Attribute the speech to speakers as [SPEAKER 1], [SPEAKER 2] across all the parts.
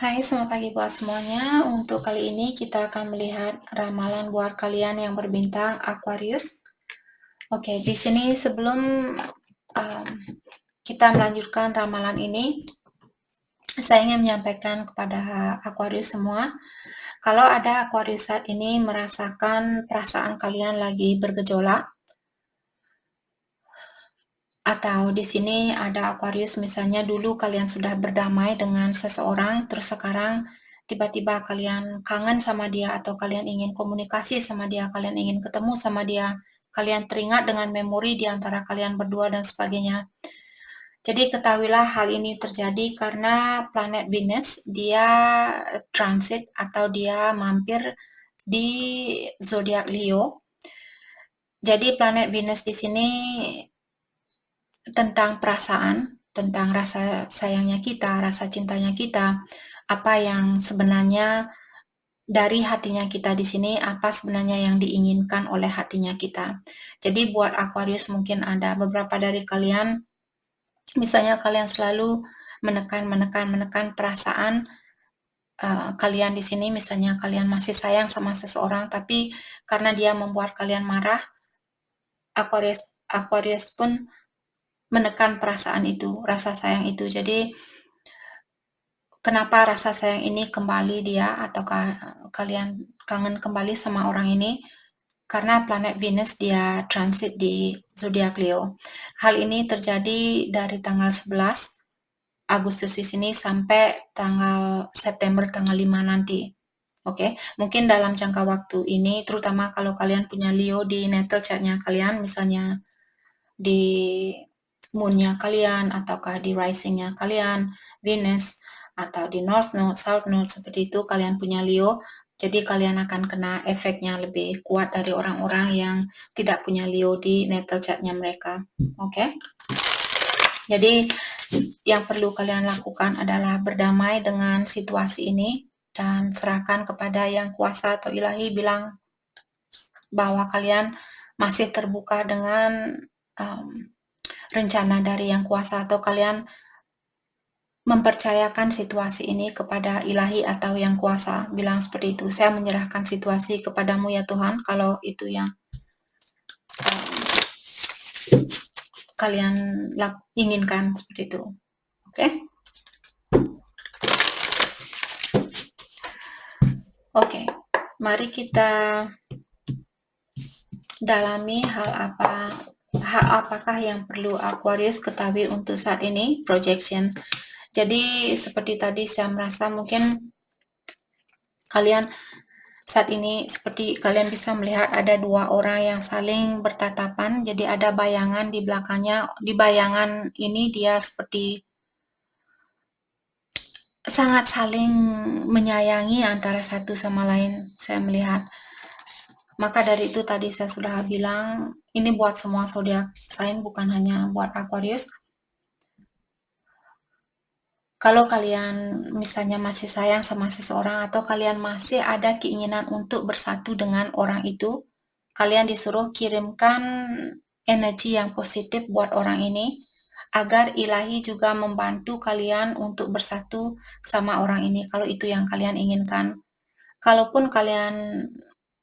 [SPEAKER 1] Hai, selamat pagi buat semuanya. Untuk kali ini kita akan melihat ramalan buat kalian yang berbintang Aquarius. Oke, di sini sebelum kita melanjutkan ramalan ini, saya ingin menyampaikan kepada Aquarius semua, kalau ada Aquarius saat ini merasakan perasaan kalian lagi bergejolak, atau di sini ada Aquarius misalnya dulu kalian sudah berdamai dengan seseorang, terus sekarang tiba-tiba kalian kangen sama dia atau kalian ingin komunikasi sama dia, kalian ingin ketemu sama dia, kalian teringat dengan memori di antara kalian berdua dan sebagainya. Jadi ketahuilah hal ini terjadi karena planet Venus dia transit atau dia mampir di zodiak Leo. Jadi planet Venus di sini tentang perasaan, tentang rasa sayangnya kita, rasa cintanya kita, apa yang sebenarnya dari hatinya kita di sini, apa sebenarnya yang diinginkan oleh hatinya kita. Jadi buat Aquarius mungkin ada beberapa dari kalian, misalnya kalian selalu menekan perasaan kalian di sini, misalnya kalian masih sayang sama seseorang, tapi karena dia membuat kalian marah, Aquarius pun menekan perasaan itu, rasa sayang itu. Jadi kenapa rasa sayang ini kembali dia, ataukah kalian kangen kembali sama orang ini? Karena planet Venus dia transit di zodiak Leo. Hal ini terjadi dari tanggal 11 Agustus di sini sampai tanggal September tanggal 5 nanti. Oke, mungkin dalam jangka waktu ini, terutama kalau kalian punya Leo di natal chart-nya kalian, misalnya di moon-nya kalian, ataukah di rising-nya kalian, Venus, atau di North Node, South Node, seperti itu kalian punya Leo, jadi kalian akan kena efeknya lebih kuat dari orang-orang yang tidak punya Leo di natal chart-nya mereka. Oke? Jadi yang perlu kalian lakukan adalah berdamai dengan situasi ini dan serahkan kepada yang kuasa atau ilahi, bilang bahwa kalian masih terbuka dengan rencana dari yang kuasa, atau kalian mempercayakan situasi ini kepada ilahi atau yang kuasa, bilang seperti itu. Saya menyerahkan situasi kepadamu ya Tuhan, kalau itu yang kalian inginkan, seperti itu. Oke? Oke, mari kita dalami hal apakah yang perlu Aquarius ketahui untuk saat ini, projection. Jadi seperti tadi saya merasa mungkin kalian saat ini seperti kalian bisa melihat ada dua orang yang saling bertatapan, jadi ada bayangan di belakangnya. Di bayangan ini dia seperti sangat saling menyayangi antara satu sama lain, saya melihat. Maka dari itu tadi saya sudah bilang, ini buat semua zodiak sign, bukan hanya buat Aquarius. Kalau kalian misalnya masih sayang sama seseorang, atau kalian masih ada keinginan untuk bersatu dengan orang itu, kalian disuruh kirimkan energi yang positif buat orang ini, agar ilahi juga membantu kalian untuk bersatu sama orang ini, kalau itu yang kalian inginkan. Kalaupun kalian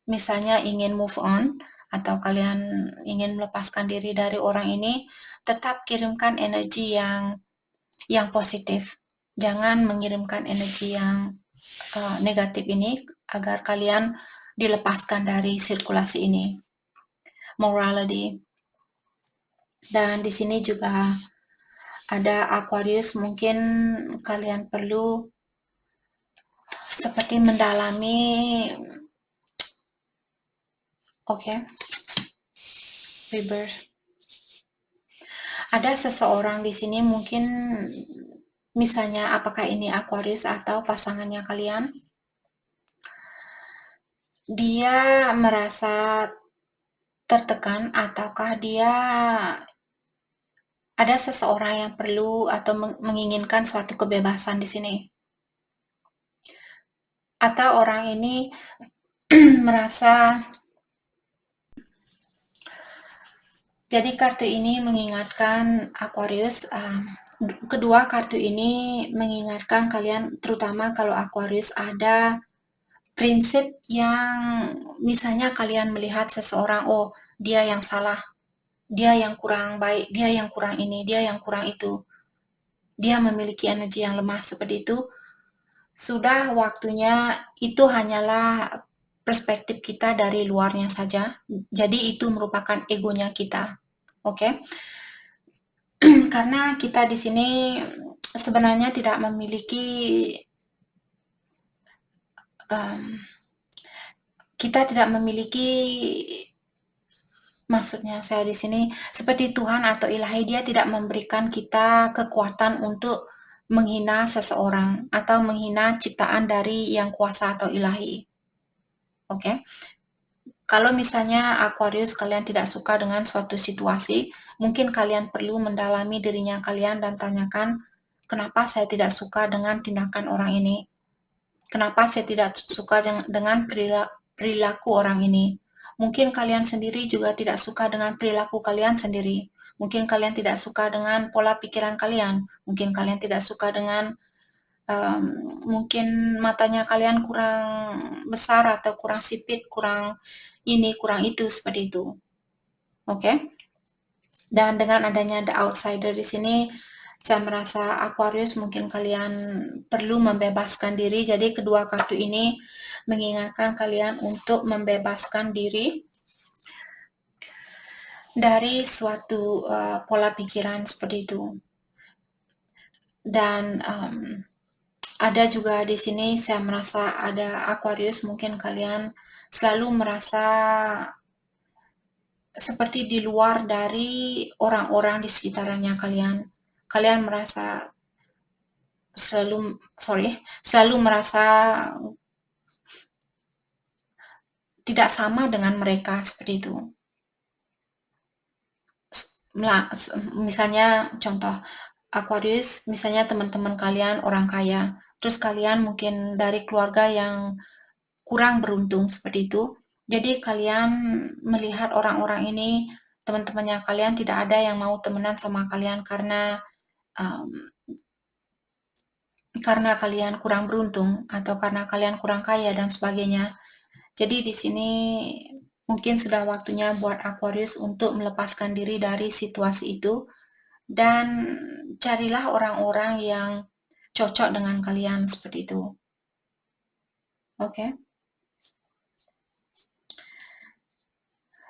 [SPEAKER 1] misalnya ingin move on, atau kalian ingin melepaskan diri dari orang ini, tetap kirimkan energi yang positif. Jangan mengirimkan energi yang negatif ini, agar kalian dilepaskan dari sirkulasi ini. Morality. Dan di sini juga ada Aquarius, mungkin kalian perlu seperti mendalami, rebirth. Ada seseorang di sini, mungkin misalnya apakah ini Aquarius atau pasangannya kalian, dia merasa tertekan, ataukah dia ada seseorang yang perlu atau menginginkan suatu kebebasan di sini, atau orang ini merasa. Jadi kartu ini mengingatkan Aquarius, Kedua kartu ini mengingatkan kalian, terutama kalau Aquarius, ada prinsip yang misalnya kalian melihat seseorang, oh dia yang salah, dia yang kurang baik, dia yang kurang ini, dia yang kurang itu, dia memiliki energi yang lemah seperti itu, sudah waktunya itu hanyalah perspektif kita dari luarnya saja. Jadi itu merupakan egonya kita. Oke? Karena kita di sini sebenarnya tidak memiliki kita tidak memiliki, maksudnya saya di sini seperti Tuhan atau ilahi, dia tidak memberikan kita kekuatan untuk menghina seseorang atau menghina ciptaan dari yang kuasa atau ilahi. Oke? Kalau misalnya Aquarius kalian tidak suka dengan suatu situasi, mungkin kalian perlu mendalami dirinya kalian dan tanyakan, kenapa saya tidak suka dengan tindakan orang ini? Kenapa saya tidak suka dengan perilaku orang ini? Mungkin kalian sendiri juga tidak suka dengan perilaku kalian sendiri. Mungkin kalian tidak suka dengan pola pikiran kalian. Mungkin kalian tidak suka dengan mungkin matanya kalian kurang besar atau kurang sipit, kurang ini, kurang itu, seperti itu. Oke? Dan dengan adanya The Outsider di sini, saya merasa Aquarius mungkin kalian perlu membebaskan diri. Jadi kedua kartu ini mengingatkan kalian untuk membebaskan diri dari suatu pola pikiran seperti itu. Dan ada juga di sini saya merasa ada Aquarius, mungkin kalian selalu merasa seperti di luar dari orang-orang di sekitarnya kalian. Kalian merasa selalu merasa tidak sama dengan mereka seperti itu. Misalnya contoh Aquarius, misalnya teman-teman kalian orang kaya, terus kalian mungkin dari keluarga yang kurang beruntung seperti itu. Jadi kalian melihat orang-orang ini, teman-temannya kalian tidak ada yang mau temenan sama kalian karena kalian kurang beruntung atau karena kalian kurang kaya dan sebagainya. Jadi di sini mungkin sudah waktunya buat Aquarius untuk melepaskan diri dari situasi itu dan carilah orang-orang yang cocok dengan kalian seperti itu. Oke.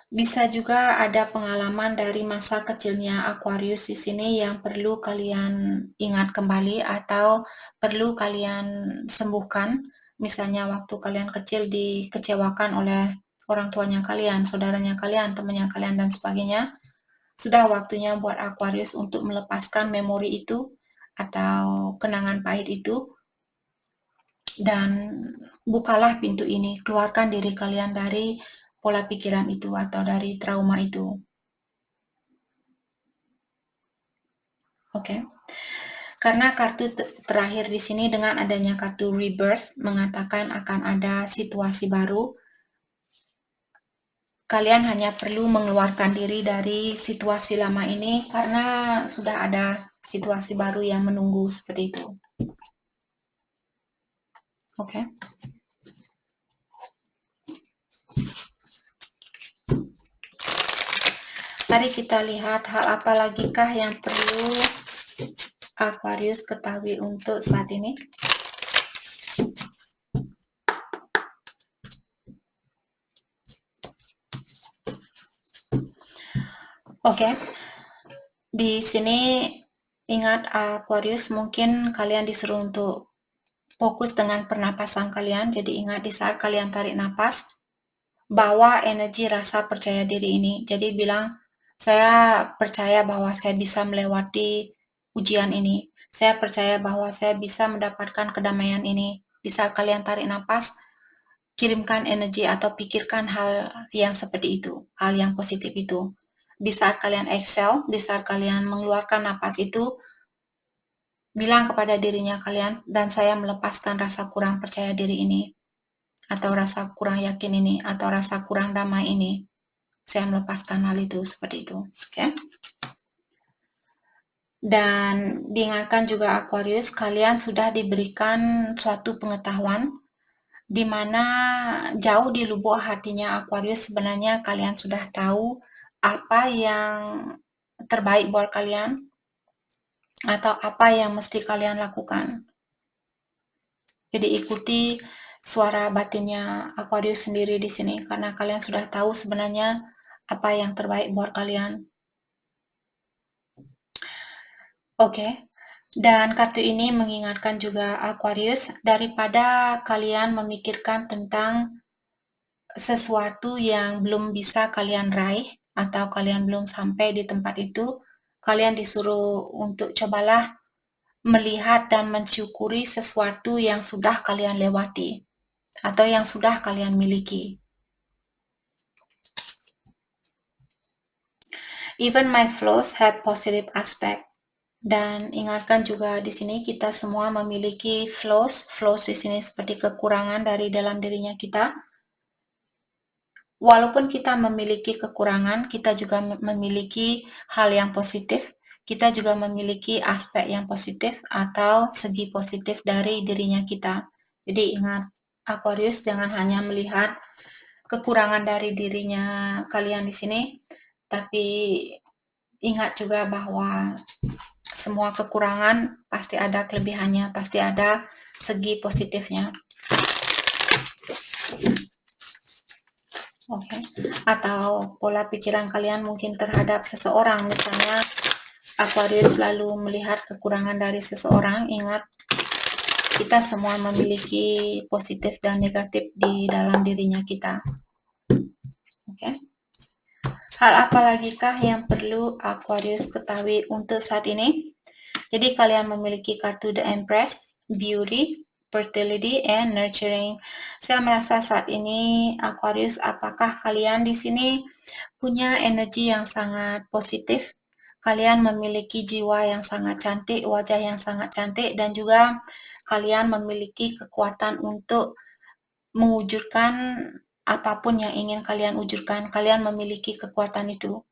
[SPEAKER 1] Bisa juga ada pengalaman dari masa kecilnya Aquarius di sini yang perlu kalian ingat kembali atau perlu kalian sembuhkan. Misalnya waktu kalian kecil dikecewakan oleh orang tuanya kalian, saudaranya kalian, temannya kalian, dan sebagainya. Sudah waktunya buat Aquarius untuk melepaskan memori itu atau kenangan pahit itu dan bukalah pintu ini, keluarkan diri kalian dari pola pikiran itu atau dari trauma itu. Oke. Karena kartu terakhir di sini dengan adanya kartu rebirth mengatakan akan ada situasi baru. Kalian hanya perlu mengeluarkan diri dari situasi lama ini karena sudah ada situasi baru yang menunggu seperti itu. Oke. Mari kita lihat hal apa lagikah yang perlu Aquarius ketahui untuk saat ini. Oke. Di sini ingat Aquarius, mungkin kalian disuruh untuk fokus dengan pernapasan kalian. Jadi ingat di saat kalian tarik napas, bawa energi rasa percaya diri ini. Jadi bilang, saya percaya bahwa saya bisa melewati ujian ini. Saya percaya bahwa saya bisa mendapatkan kedamaian ini. Di saat kalian tarik napas, kirimkan energi atau pikirkan hal yang seperti itu, hal yang positif itu. Di saat kalian exhale, di saat kalian mengeluarkan napas itu, bilang kepada dirinya kalian, dan saya melepaskan rasa kurang percaya diri ini, atau rasa kurang yakin ini, atau rasa kurang damai ini. Saya melepaskan hal itu seperti itu. Oke? Dan diingatkan juga Aquarius, kalian sudah diberikan suatu pengetahuan di mana jauh di lubuk hatinya Aquarius sebenarnya kalian sudah tahu apa yang terbaik buat kalian atau apa yang mesti kalian lakukan. Jadi ikuti suara batinnya Aquarius sendiri di sini karena kalian sudah tahu sebenarnya apa yang terbaik buat kalian. Oke. Dan kartu ini mengingatkan juga Aquarius, daripada kalian memikirkan tentang sesuatu yang belum bisa kalian raih atau kalian belum sampai di tempat itu, kalian disuruh untuk cobalah melihat dan mensyukuri sesuatu yang sudah kalian lewati atau yang sudah kalian miliki. Even my flaws have positive aspect. Dan ingatkan juga di sini kita semua memiliki flaws. Flaws di sini seperti kekurangan dari dalam dirinya kita. Walaupun kita memiliki kekurangan, kita juga memiliki hal yang positif. Kita juga memiliki aspek yang positif atau segi positif dari dirinya kita. Jadi ingat, Aquarius jangan hanya melihat kekurangan dari dirinya kalian di sini, tapi ingat juga bahwa semua kekurangan pasti ada kelebihannya, pasti ada segi positifnya. Oke. Atau pola pikiran kalian mungkin terhadap seseorang, misalnya Aquarius selalu melihat kekurangan dari seseorang. Ingat, kita semua memiliki positif dan negatif di dalam dirinya kita. Oke. Hal apa lagi kah yang perlu Aquarius ketahui untuk saat ini? Jadi kalian memiliki kartu The Empress, Beauty, Fertility, and Nurturing. Saya merasa saat ini Aquarius, apakah kalian di sini punya energi yang sangat positif? Kalian memiliki jiwa yang sangat cantik, wajah yang sangat cantik, dan juga kalian memiliki kekuatan untuk mewujudkan apapun yang ingin kalian wujudkan. Kalian memiliki kekuatan itu.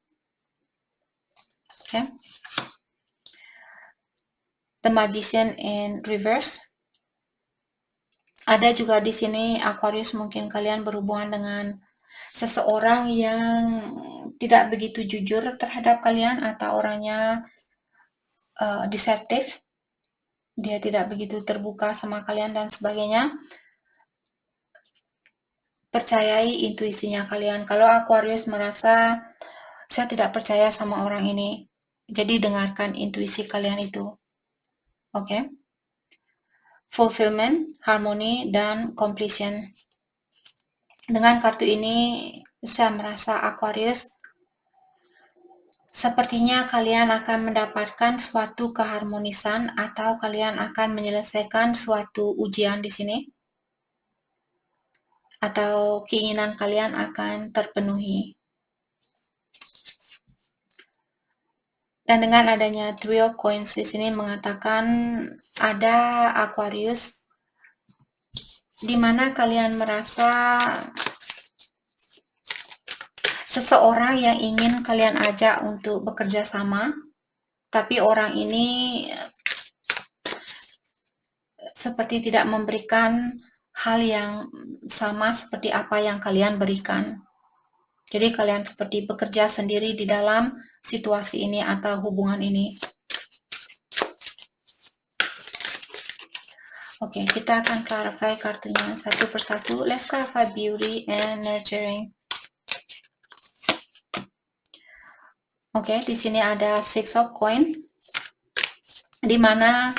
[SPEAKER 1] Okay. The Magician in Reverse. Ada juga di sini Aquarius, mungkin kalian berhubungan dengan seseorang yang tidak begitu jujur terhadap kalian atau orangnya deceptive. Dia tidak begitu terbuka sama kalian dan sebagainya. Percayai intuisinya kalian. Kalau Aquarius merasa saya tidak percaya sama orang ini, jadi dengarkan intuisi kalian itu. Oke. Fulfillment, harmony, dan completion. Dengan kartu ini saya merasa Aquarius, sepertinya kalian akan mendapatkan suatu keharmonisan atau kalian akan menyelesaikan suatu ujian di sini. Atau keinginan kalian akan terpenuhi. Dan dengan adanya Three of Coins di sini mengatakan ada Aquarius di mana kalian merasa seseorang yang ingin kalian ajak untuk bekerja sama, tapi orang ini seperti tidak memberikan hal yang sama seperti apa yang kalian berikan. Jadi kalian seperti bekerja sendiri di dalam situasi ini atau hubungan ini. Oke, kita akan clarify kartunya satu persatu. Let's clarify Beauty and Nurturing. Oke, di sini ada Six of Coin, di mana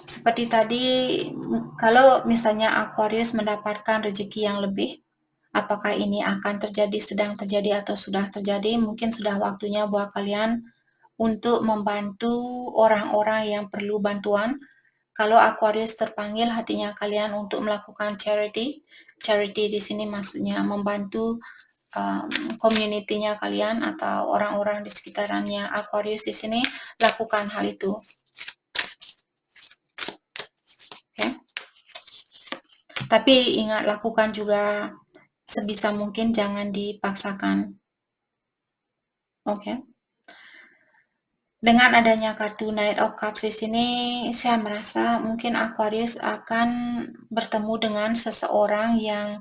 [SPEAKER 1] seperti tadi, kalau misalnya Aquarius mendapatkan rezeki yang lebih, apakah ini akan terjadi, sedang terjadi, atau sudah terjadi? Mungkin sudah waktunya buat kalian untuk membantu orang-orang yang perlu bantuan. Kalau Aquarius terpanggil hatinya kalian untuk melakukan charity. Charity di sini maksudnya membantu community-nya kalian atau orang-orang di sekitarannya Aquarius di sini, lakukan hal itu. Okay. Tapi ingat, lakukan juga sebisa mungkin, jangan dipaksakan. Oke. Dengan adanya kartu Knight of Cups di sini, saya merasa mungkin Aquarius akan bertemu dengan seseorang yang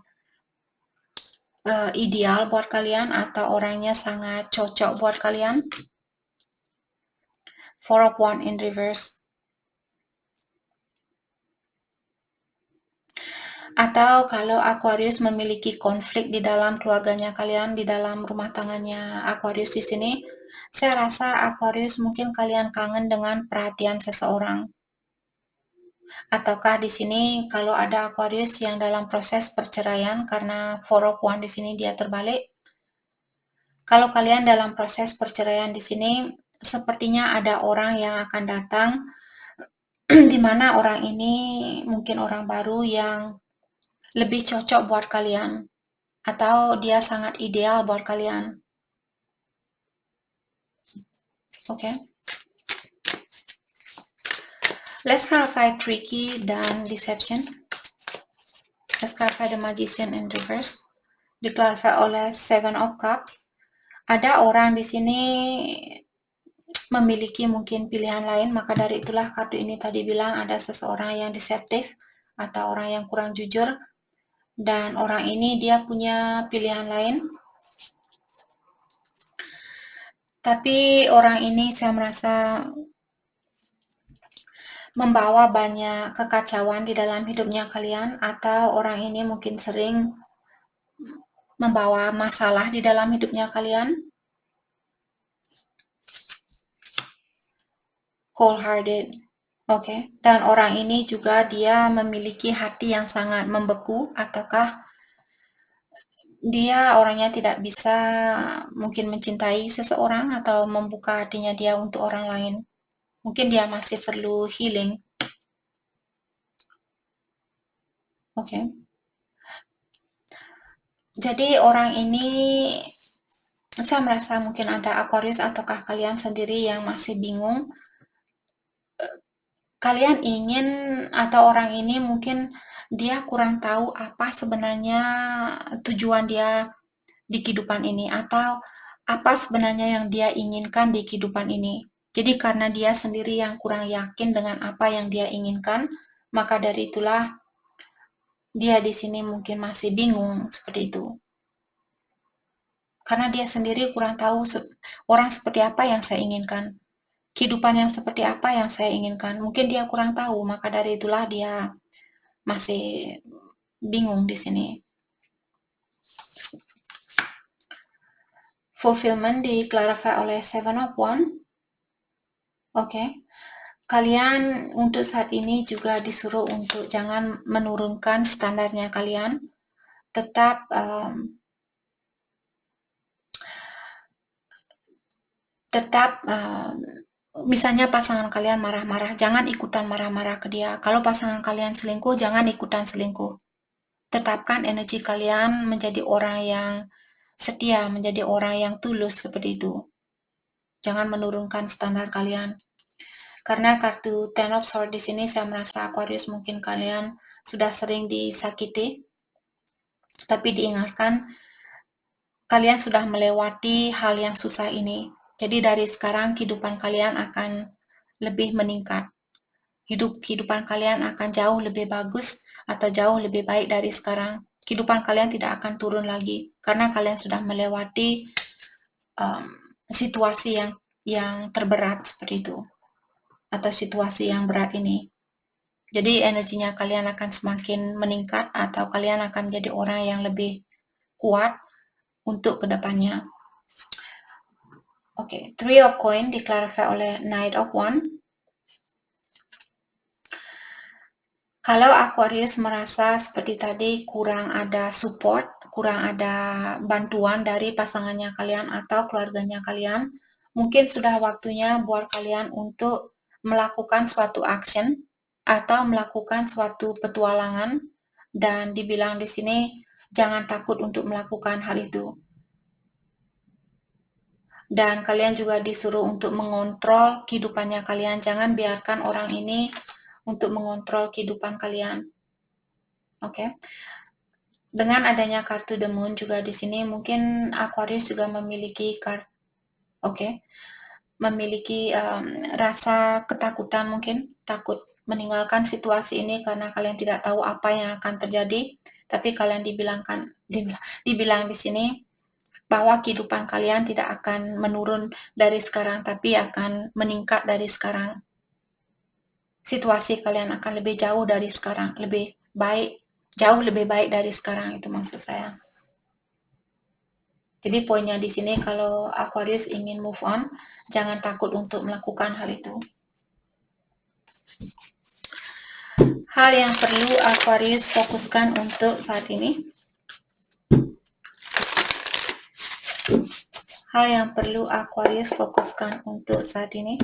[SPEAKER 1] ideal buat kalian atau orangnya sangat cocok buat kalian. Four of Wands in reverse. Atau kalau Aquarius memiliki konflik di dalam keluarganya kalian, di dalam rumah tangganya Aquarius di sini, saya rasa Aquarius mungkin kalian kangen dengan perhatian seseorang. Ataukah di sini kalau ada Aquarius yang dalam proses perceraian karena Four of Wands di sini dia terbalik. Kalau kalian dalam proses perceraian di sini, sepertinya ada orang yang akan datang di mana orang ini mungkin orang baru yang lebih cocok buat kalian atau dia sangat ideal buat kalian. Oke. Let's clarify tricky dan deception. Let's clarify the Magician in reverse. Diklarify oleh Seven of Cups. Ada orang di sini memiliki mungkin pilihan lain, maka dari itulah kartu ini tadi bilang ada seseorang yang deceptive atau orang yang kurang jujur, dan orang ini dia punya pilihan lain. Tapi orang ini saya merasa membawa banyak kekacauan di dalam hidupnya kalian, atau orang ini mungkin sering membawa masalah di dalam hidupnya kalian. Cold-hearted. Oke. Dan orang ini juga dia memiliki hati yang sangat membeku, ataukah dia orangnya tidak bisa mungkin mencintai seseorang atau membuka hatinya dia untuk orang lain. Mungkin dia masih perlu healing. Oke. Jadi orang ini saya merasa mungkin ada Aquarius ataukah kalian sendiri yang masih bingung. Kalian ingin atau orang ini mungkin dia kurang tahu apa sebenarnya tujuan dia di kehidupan ini atau apa sebenarnya yang dia inginkan di kehidupan ini. Jadi karena dia sendiri yang kurang yakin dengan apa yang dia inginkan, maka dari itulah dia di sini mungkin masih bingung seperti itu. Karena dia sendiri kurang tahu orang seperti apa yang saya inginkan. Kehidupan yang seperti apa yang saya inginkan. Mungkin dia kurang tahu, maka dari itulah dia masih bingung di sini. Fulfillment diklarify oleh Seven of Wands. Oke. Kalian untuk saat ini juga disuruh untuk jangan menurunkan standarnya kalian. Tetap misalnya pasangan kalian marah-marah, jangan ikutan marah-marah ke dia. Kalau pasangan kalian selingkuh, jangan ikutan selingkuh. Tetapkan energi kalian menjadi orang yang setia, menjadi orang yang tulus seperti itu. Jangan menurunkan standar kalian. Karena kartu Ten of Swords di sini saya merasa Aquarius mungkin kalian sudah sering disakiti. Tapi diingatkan kalian sudah melewati hal yang susah ini. Jadi dari sekarang kehidupan kalian akan lebih meningkat. Kehidupan kalian akan jauh lebih bagus atau jauh lebih baik dari sekarang. Kehidupan kalian tidak akan turun lagi karena kalian sudah melewati situasi yang terberat seperti itu atau situasi yang berat ini. Jadi energinya kalian akan semakin meningkat atau kalian akan menjadi orang yang lebih kuat untuk kedepannya. Oke, Three of Coin diklarify oleh Knight of Wands. Kalau Aquarius merasa seperti tadi kurang ada support, kurang ada bantuan dari pasangannya kalian atau keluarganya kalian, mungkin sudah waktunya buat kalian untuk melakukan suatu action atau melakukan suatu petualangan, dan dibilang di sini jangan takut untuk melakukan hal itu. Dan kalian juga disuruh untuk mengontrol kehidupannya kalian. Jangan biarkan orang ini untuk mengontrol kehidupan kalian. Oke. Dengan adanya kartu The Moon juga di sini mungkin Aquarius juga memiliki memiliki rasa ketakutan, mungkin takut meninggalkan situasi ini karena kalian tidak tahu apa yang akan terjadi, tapi kalian dibilang di sini bahwa kehidupan kalian tidak akan menurun dari sekarang, tapi akan meningkat dari sekarang. Situasi kalian akan lebih jauh dari sekarang, lebih baik, jauh lebih baik dari sekarang, itu maksud saya. Jadi poinnya di sini kalau Aquarius ingin move on, jangan takut untuk melakukan hal itu. Hal yang perlu Aquarius fokuskan untuk saat ini. Hal yang perlu Aquarius fokuskan untuk saat ini.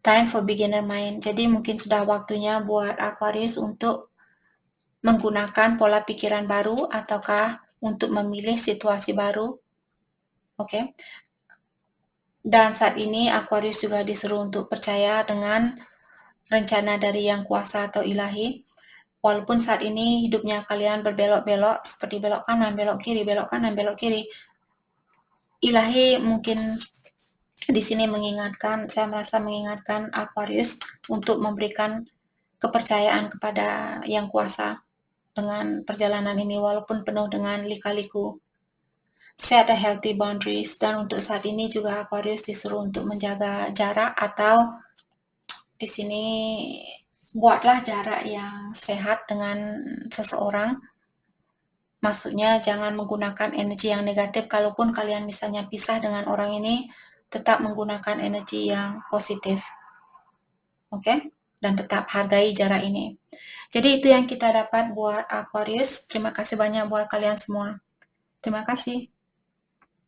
[SPEAKER 1] Time for beginner mind. Jadi mungkin sudah waktunya buat Aquarius untuk menggunakan pola pikiran baru ataukah untuk memilih situasi baru. Oke. Dan saat ini Aquarius juga disuruh untuk percaya dengan rencana dari Yang Kuasa atau Ilahi. Walaupun saat ini hidupnya kalian berbelok-belok, seperti belok kanan, belok kiri, belok kanan, belok kiri. Ilahi mungkin di sini mengingatkan, saya merasa mengingatkan Aquarius untuk memberikan kepercayaan kepada Yang Kuasa dengan perjalanan ini walaupun penuh dengan lika-liku. Set a healthy boundaries, dan untuk saat ini juga Aquarius disuruh untuk menjaga jarak atau di sini buatlah jarak yang sehat dengan seseorang. Maksudnya jangan menggunakan energi yang negatif. Kalaupun kalian misalnya pisah dengan orang ini, tetap menggunakan energi yang positif. Oke? Dan tetap hargai jarak ini. Jadi itu yang kita dapat buat Aquarius. Terima kasih banyak buat kalian semua. Terima kasih.